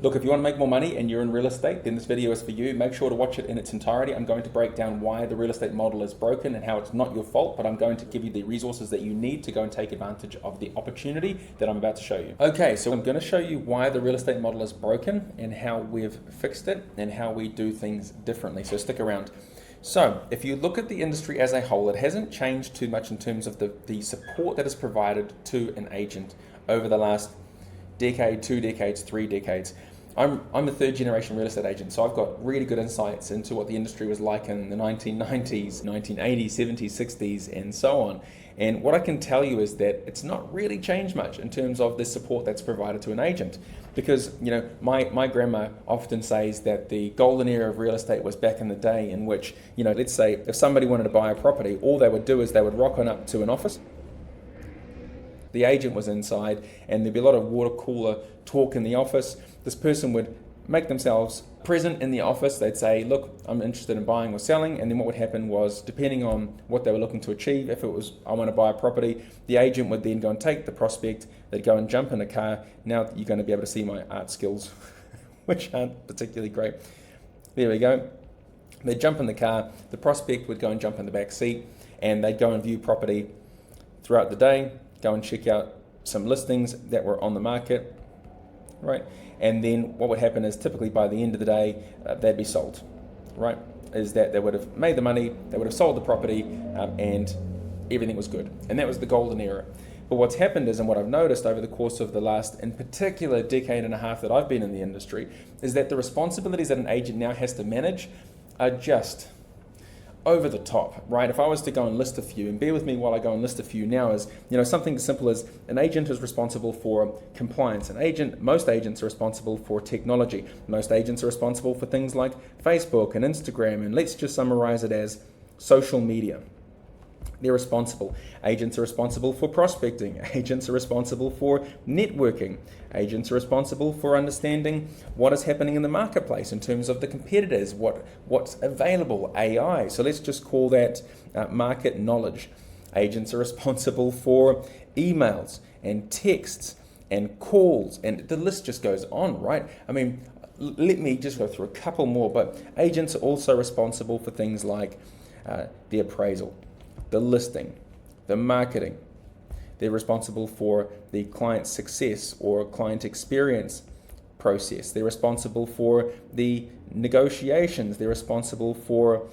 Look, if you want to make more money and you're in real estate, then this video is for you. Make sure to watch it in its entirety. I'm going to break down why the real estate model is broken and how it's not your fault, but I'm going to give you the resources that you need to go and take advantage of the opportunity that I'm about to show you. Okay, so I'm going to show you why the real estate model is broken and how we've fixed it and how we do things differently. So stick around. So if you look at the industry as a whole, it hasn't changed too much in terms of the support that is provided to an agent over the last decade, 2 decades, 3 decades. I'm a third generation real estate agent, so I've got really good insights into what the industry was like in the 1990s, 1980s, 70s, 60s, and so on. And what I can tell you is that it's not really changed much in terms of the support that's provided to an agent. Because, my grandma often says that the golden era of real estate was back in the day in which, let's say if somebody wanted to buy a property, all they would do is they would rock on up to an office. The agent was inside and there'd be a lot of water cooler talk in the office. This person would make themselves present in the office. They'd say, look, I'm interested in buying or selling. And then what would happen was, depending on what they were looking to achieve, if it was, I want to buy a property, the agent would then go and take the prospect. They'd go and jump in a car. Now you're going to be able to see my art skills, which aren't particularly great. There we go. They'd jump in the car. The prospect would go and jump in the back seat and they'd go and view property throughout the day, go and check out some listings that were on the market, right? And then what would happen is typically by the end of the day, they'd be sold, right? Is that they would have made the money, they would have sold the property, and everything was good. And that was the golden era. But what's happened is, and what I've noticed over the course of the last, in particular, decade and a half that I've been in the industry, is that the responsibilities that an agent now has to manage are just over the top, right? If I was to go and list a few, and bear with me while I go and list a few now, is something as simple as an agent is responsible for compliance. Most agents are responsible for technology. Most agents are responsible for things like Facebook and Instagram, and let's just summarize it as social media. They're responsible. Agents are responsible for prospecting. Agents are responsible for networking. Agents are responsible for understanding what is happening in the marketplace in terms of the competitors, what's available, AI. So let's just call that market knowledge. Agents are responsible for emails and texts and calls, and the list just goes on, right? I mean, let me just go through a couple more, but agents are also responsible for things like the appraisal, the listing, the marketing. They're responsible for the client success or client experience process. They're responsible for the negotiations. They're responsible for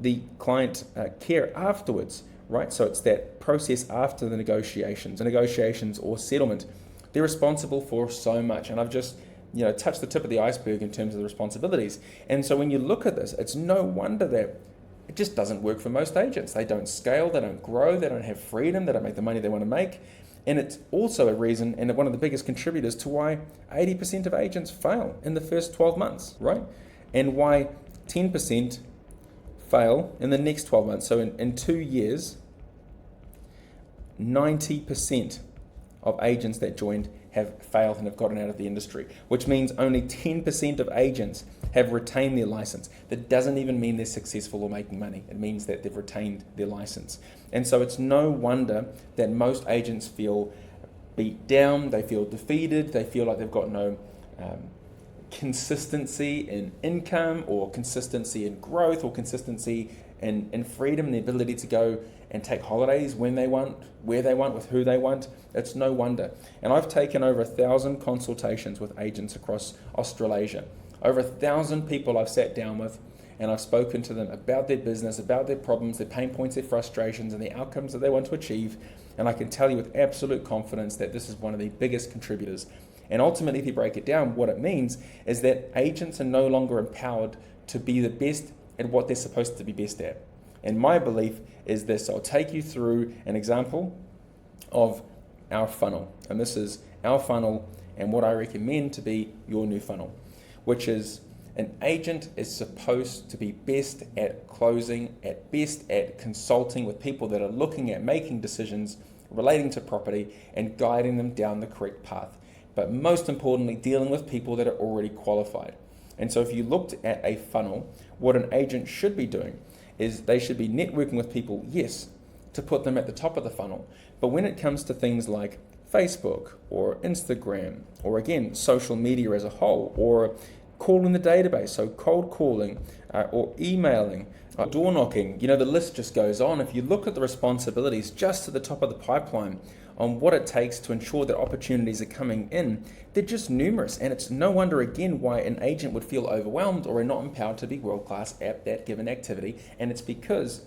the client care afterwards, right? So it's that process after the negotiations or settlement. They're responsible for so much. And I've just touched the tip of the iceberg in terms of the responsibilities. And so when you look at this, it's no wonder that it just doesn't work for most agents. They don't scale, they don't grow, they don't have freedom, they don't make the money they want to make. And it's also a reason, and one of the biggest contributors to why 80% of agents fail in the first 12 months, right? And why 10% fail in the next 12 months. So in 2 years, 90% of agents that joined have failed and have gotten out of the industry, which means only 10% of agents have retained their license. That doesn't even mean they're successful or making money. It means that they've retained their license. And so it's no wonder that most agents feel beat down, they feel defeated, they feel like they've got no consistency in income or consistency in growth or consistency in freedom, the ability to go and take holidays when they want, where they want, with who they want. It's no wonder. And I've taken over 1,000 consultations with agents across Australasia. Over 1,000 people I've sat down with, and I've spoken to them about their business, about their problems, their pain points, their frustrations, and the outcomes that they want to achieve. And I can tell you with absolute confidence that this is one of the biggest contributors. And ultimately, if you break it down, what it means is that agents are no longer empowered to be the best at what they're supposed to be best at. And my belief is this. I'll take you through an example of our funnel. And this is our funnel and what I recommend to be your new funnel, which is an agent is supposed to be best at closing, at best at consulting with people that are looking at making decisions relating to property and guiding them down the correct path. But most importantly, dealing with people that are already qualified. And so if you looked at a funnel, what an agent should be doing is they should be networking with people, yes, to put them at the top of the funnel. But when it comes to things like Facebook or Instagram, or again, social media as a whole, or calling the database, so cold calling, or emailing, door knocking, the list just goes on. If you look at the responsibilities just to the top of the pipeline on what it takes to ensure that opportunities are coming in, they're just numerous. And it's no wonder, again, why an agent would feel overwhelmed or are not empowered to be world-class at that given activity. And it's because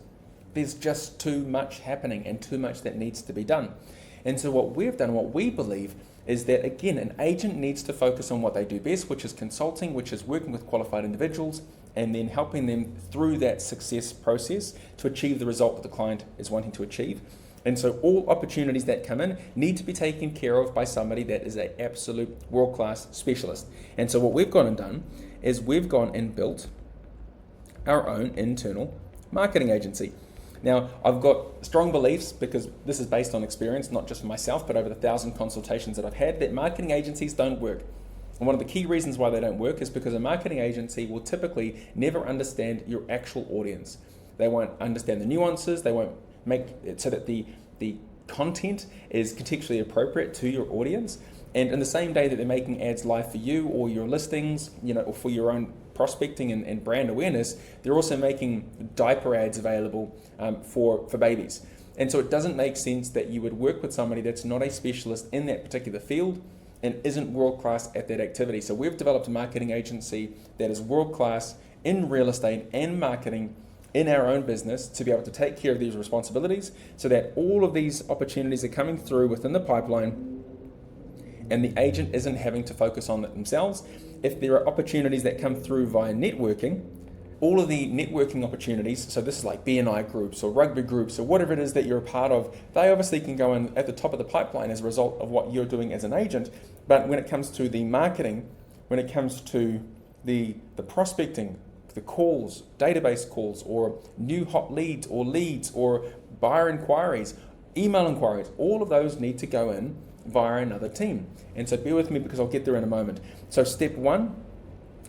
there's just too much happening and too much that needs to be done. And so what we've done, what we believe, is that, again, an agent needs to focus on what they do best, which is consulting, which is working with qualified individuals, and then helping them through that success process to achieve the result that the client is wanting to achieve. And so all opportunities that come in need to be taken care of by somebody that is an absolute world-class specialist. And so what we've gone and done is we've gone and built our own internal marketing agency. Now, I've got strong beliefs, because this is based on experience, not just for myself, but over the 1,000 consultations that I've had, that marketing agencies don't work. And one of the key reasons why they don't work is because a marketing agency will typically never understand your actual audience. They won't understand the nuances, they won't make it so that the content is contextually appropriate to your audience. And in the same day that they're making ads live for you or your listings, or for your own prospecting and brand awareness, they're also making diaper ads available for babies. And so it doesn't make sense that you would work with somebody that's not a specialist in that particular field and isn't world-class at that activity. So we've developed a marketing agency that is world-class in real estate and marketing in our own business to be able to take care of these responsibilities, so that all of these opportunities are coming through within the pipeline and the agent isn't having to focus on it themselves. If there are opportunities that come through via networking, all of the networking opportunities, so this is like BNI groups or rugby groups or whatever it is that you're a part of, they obviously can go in at the top of the pipeline as a result of what you're doing as an agent. But when it comes to the marketing, when it comes to the prospecting, the calls, database calls, or new hot leads or buyer inquiries, email inquiries, all of those need to go in via another team. And so bear with me, because I'll get there in a moment. So step one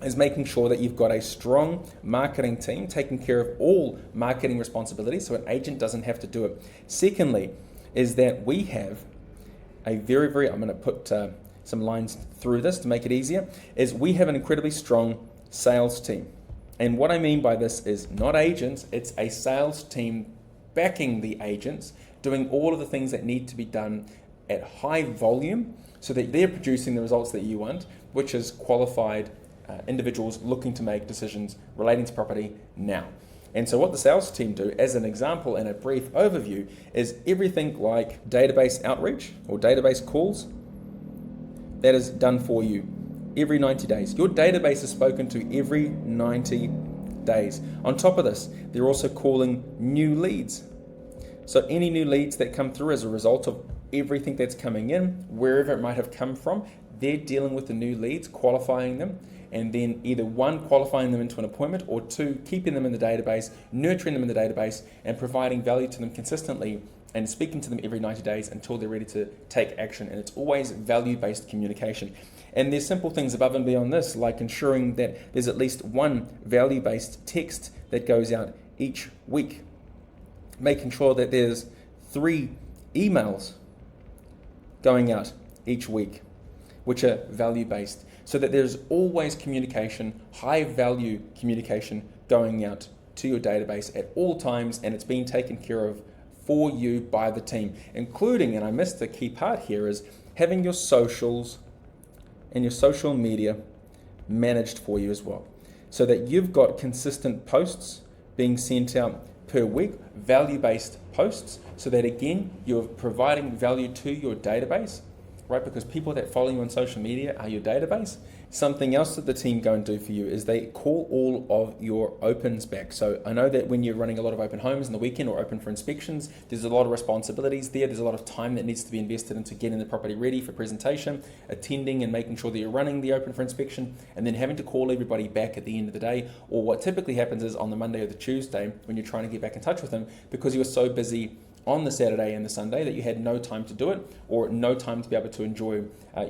is making sure that you've got a strong marketing team taking care of all marketing responsibilities, so an agent doesn't have to do it. Secondly, is that we have a very, I'm going to put some lines through this to make it easier, is we have an incredibly strong sales team. And what I mean by this is not agents, it's a sales team backing the agents, doing all of the things that need to be done at high volume so that they're producing the results that you want, which is qualified individuals looking to make decisions relating to property now. And so what the sales team do, as an example and a brief overview, is everything like database outreach or database calls. That is done for you every 90 days. Your database is spoken to every 90 days. On top of this, they're also calling new leads. So any new leads that come through as a result of everything that's coming in, wherever it might have come from, they're dealing with the new leads, qualifying them, and then either one, qualifying them into an appointment, or two, keeping them in the database, nurturing them in the database, and providing value to them consistently and speaking to them every 90 days until they're ready to take action. And it's always value-based communication. And there's simple things above and beyond this, like ensuring that there's at least one value-based text that goes out each week, making sure that there's 3 emails going out each week, which are value-based, so that there's always communication, high-value communication going out to your database at all times, and it's being taken care of for you by the team, including, and I missed the key part here, is having your socials and your social media managed for you as well, so that you've got consistent posts being sent out per week, value-based posts, so that again, you're providing value to your database, right? Because people that follow you on social media are your database. Something else that the team go and do for you is they call all of your opens back. So I know that when you're running a lot of open homes in the weekend or open for inspections, there's a lot of responsibilities there. There's a lot of time that needs to be invested into getting the property ready for presentation, attending and making sure that you're running the open for inspection, and then having to call everybody back at the end of the day. Or what typically happens is on the Monday or the Tuesday when you're trying to get back in touch with them, because you were so busy on the Saturday and the Sunday that you had no time to do it, or no time to be able to enjoy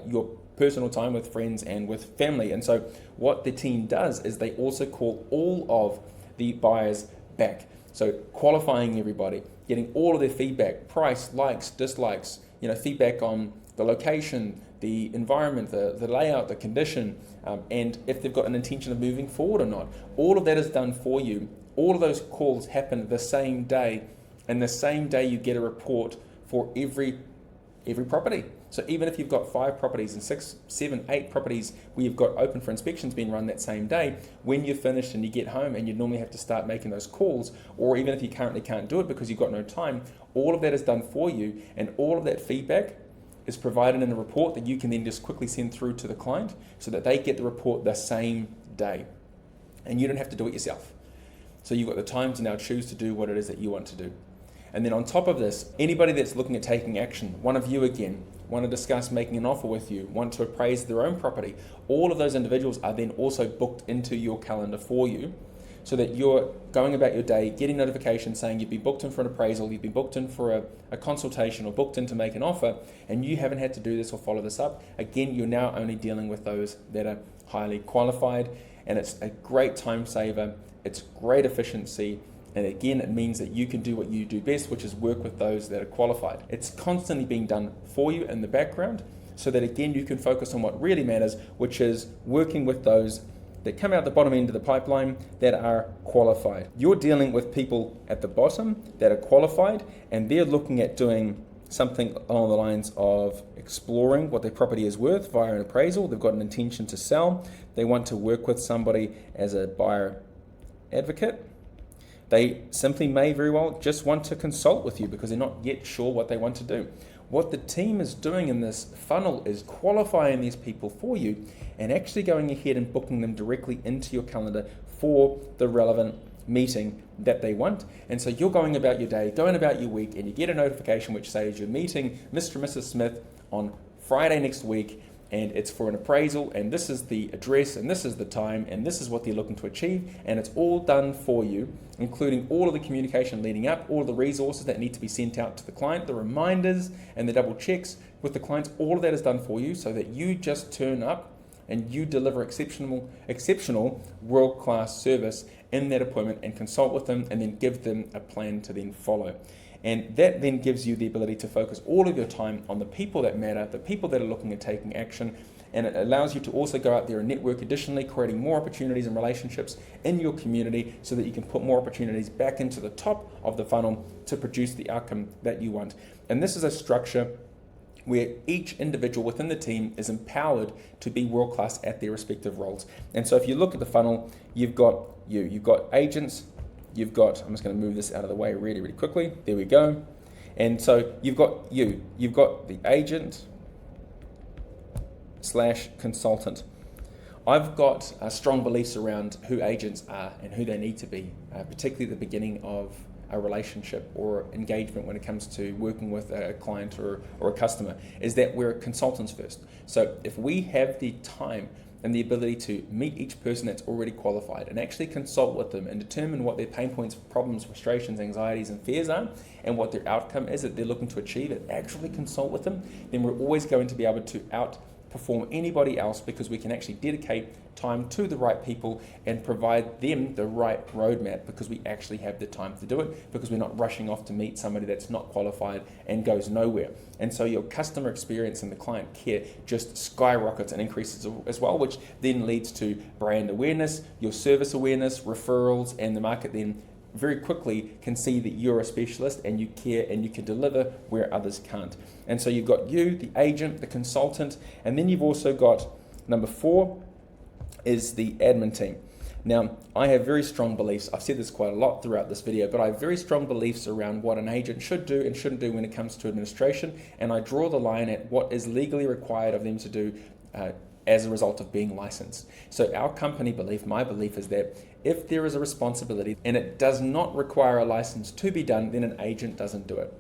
your personal time with friends and with family. And so what the team does is they also call all of the buyers back. So qualifying everybody, getting all of their feedback, price, likes, dislikes, feedback on the location, the environment, the layout, the condition, and if they've got an intention of moving forward or not. All of that is done for you. All of those calls happen the same day, and the same day you get a report for every property. So even if you've got 5 properties and 6, 7, 8 properties where you've got open for inspections being run that same day, when you're finished and you get home and you normally have to start making those calls, or even if you currently can't do it because you've got no time, all of that is done for you, and all of that feedback is provided in a report that you can then just quickly send through to the client so that they get the report the same day. And you don't have to do it yourself. So you've got the time to now choose to do what it is that you want to do. And then on top of this, anybody that's looking at taking action, one of you again, want to discuss making an offer with you, want to appraise their own property, all of those individuals are then also booked into your calendar for you, so that you're going about your day, getting notifications saying you've been booked in for an appraisal, you've been booked in for a consultation, or booked in to make an offer, and you haven't had to do this or follow this up. Again, you're now only dealing with those that are highly qualified, and it's a great time saver, it's great efficiency, and again, it means that you can do what you do best, which is work with those that are qualified. It's constantly being done for you in the background, so that again, you can focus on what really matters, which is working with those that come out the bottom end of the pipeline that are qualified. You're dealing with people at the bottom that are qualified, and they're looking at doing something along the lines of exploring what their property is worth via an appraisal. They've got an intention to sell. They want to work with somebody as a buyer advocate. They simply may very well just want to consult with you because they're not yet sure what they want to do. What the team is doing in this funnel is qualifying these people for you and actually going ahead and booking them directly into your calendar for the relevant meeting that they want. And so you're going about your day, going about your week, and you get a notification which says you're meeting Mr. and Mrs. Smith on Friday next week, and it's for an appraisal, and this is the address, and this is the time, and this is what they're looking to achieve, and it's all done for you, including all of the communication leading up, all of the resources that need to be sent out to the client, the reminders and the double checks with the clients. All of that is done for you so that you just turn up and you deliver exceptional world-class service in that appointment and consult with them and then give them a plan to then follow. And that then gives you the ability to focus all of your time on the people that matter, the people that are looking at taking action, and it allows you to also go out there and network additionally, creating more opportunities and relationships in your community so that you can put more opportunities back into the top of the funnel to produce the outcome that you want. And this is a structure where each individual within the team is empowered to be world-class at their respective roles. And so if you look at the funnel, you've got agents, you've got, I'm just going to move this out of the way really, really quickly. There we go. And so you've got the agent / consultant. I've got strong beliefs around who agents are and who they need to be, particularly at the beginning of a relationship or engagement when it comes to working with a client or a customer, is that we're consultants first. So if we have the time and the ability to meet each person that's already qualified and actually consult with them and determine what their pain points, problems, frustrations, anxieties, and fears are, and what their outcome is that they're looking to achieve, and actually consult with them, then we're always going to be able to outperform anybody else because we can actually dedicate time to the right people and provide them the right roadmap because we actually have the time to do it, because we're not rushing off to meet somebody that's not qualified and goes nowhere. And so your customer experience and the client care just skyrockets and increases as well, which then leads to brand awareness, your service awareness, referrals, and the market then very quickly can see that you're a specialist and you care and you can deliver where others can't. And so you've got you, the agent, the consultant, and then you've also got number 4 is the admin team. Now, I have very strong beliefs. I've said this quite a lot throughout this video, but I have very strong beliefs around what an agent should do and shouldn't do when it comes to administration, and I draw the line at what is legally required of them to do as a result of being licensed. So our company belief, my belief, is that if there is a responsibility and it does not require a license to be done, then an agent doesn't do it.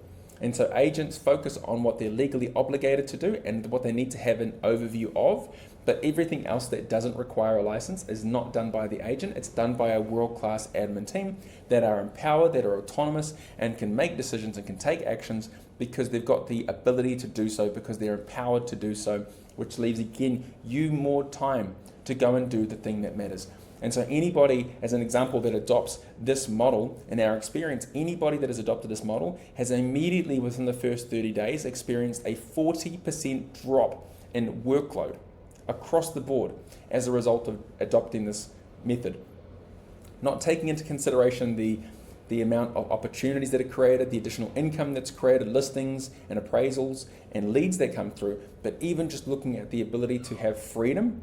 And so agents focus on what they're legally obligated to do and what they need to have an overview of, but everything else that doesn't require a license is not done by the agent. It's done by a world-class admin team that are empowered, that are autonomous, and can make decisions and can take actions because they've got the ability to do so, because they're empowered to do so which leaves, again, you more time to go and do the thing that matters. And so anybody, as an example, that adopts this model, in our experience, anybody that has adopted this model has immediately within the first 30 days experienced a 40% drop in workload across the board as a result of adopting this method. Not taking into consideration the amount of opportunities that are created, the additional income that's created, listings and appraisals and leads that come through, but even just looking at the ability to have freedom,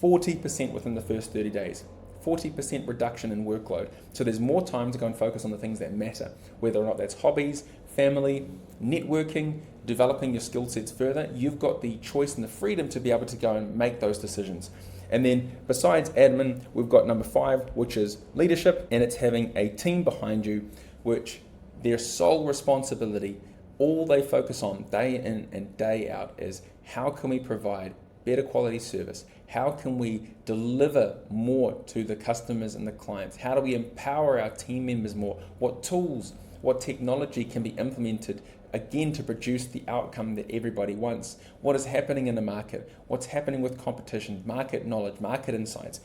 40% within the first 30 days. 40% reduction in workload. So there's more time to go and focus on the things that matter, whether or not that's hobbies, family, networking, developing your skill sets further. You've got the choice and the freedom to be able to go and make those decisions. And then besides admin, we've got number 5, which is leadership, and it's having a team behind you, which their sole responsibility, all they focus on day in and day out is how can we provide better quality service? How can we deliver more to the customers and the clients? How do we empower our team members more? What tools, what technology can be implemented, again, to produce the outcome that everybody wants? What is happening in the market? What's happening with competition, market knowledge, market insights?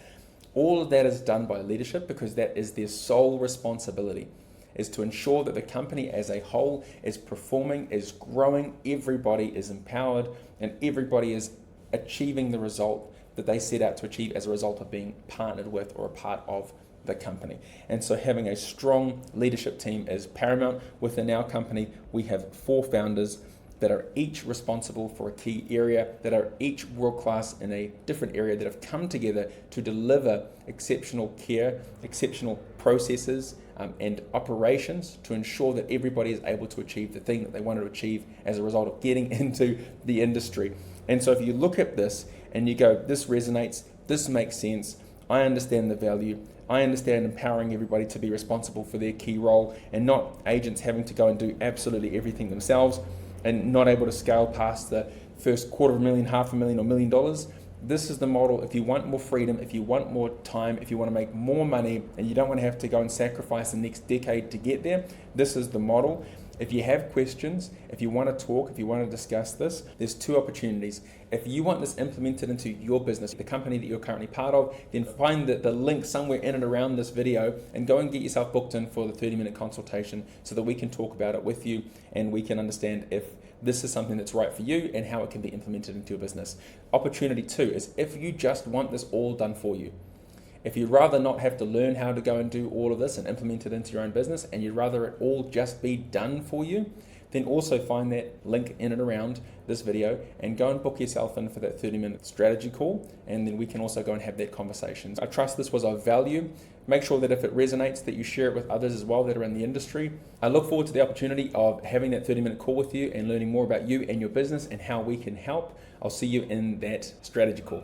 All of that is done by leadership because that is their sole responsibility, is to ensure that the company as a whole is performing, is growing, everybody is empowered, and everybody is achieving the result that they set out to achieve as a result of being partnered with or a part of the company. And so having a strong leadership team is paramount. Within our company, we have 4 founders that are each responsible for a key area, that are each world-class in a different area, that have come together to deliver exceptional care, exceptional processes, and operations to ensure that everybody is able to achieve the thing that they wanted to achieve as a result of getting into the industry. And so if you look at this and you go, this resonates, this makes sense, I understand the value, I understand empowering everybody to be responsible for their key role and not agents having to go and do absolutely everything themselves and not able to scale past the first $250,000, $500,000 or $1 million. This is the model. If you want more freedom, if you want more time, if you want to make more money and you don't want to have to go and sacrifice the next decade to get there, this is the model. If you have questions, if you want to talk, if you want to discuss this, there's 2 opportunities. If you want this implemented into your business, the company that you're currently part of, then find the link somewhere in and around this video and go and get yourself booked in for the 30-minute consultation so that we can talk about it with you and we can understand if this is something that's right for you and how it can be implemented into your business. Opportunity 2 is if you just want this all done for you. If you'd rather not have to learn how to go and do all of this and implement it into your own business and you'd rather it all just be done for you, then also find that link in and around this video and go and book yourself in for that 30-minute strategy call, and then we can also go and have that conversation. I trust this was of value. Make sure that if it resonates that you share it with others as well that are in the industry. I look forward to the opportunity of having that 30-minute call with you and learning more about you and your business and how we can help. I'll see you in that strategy call.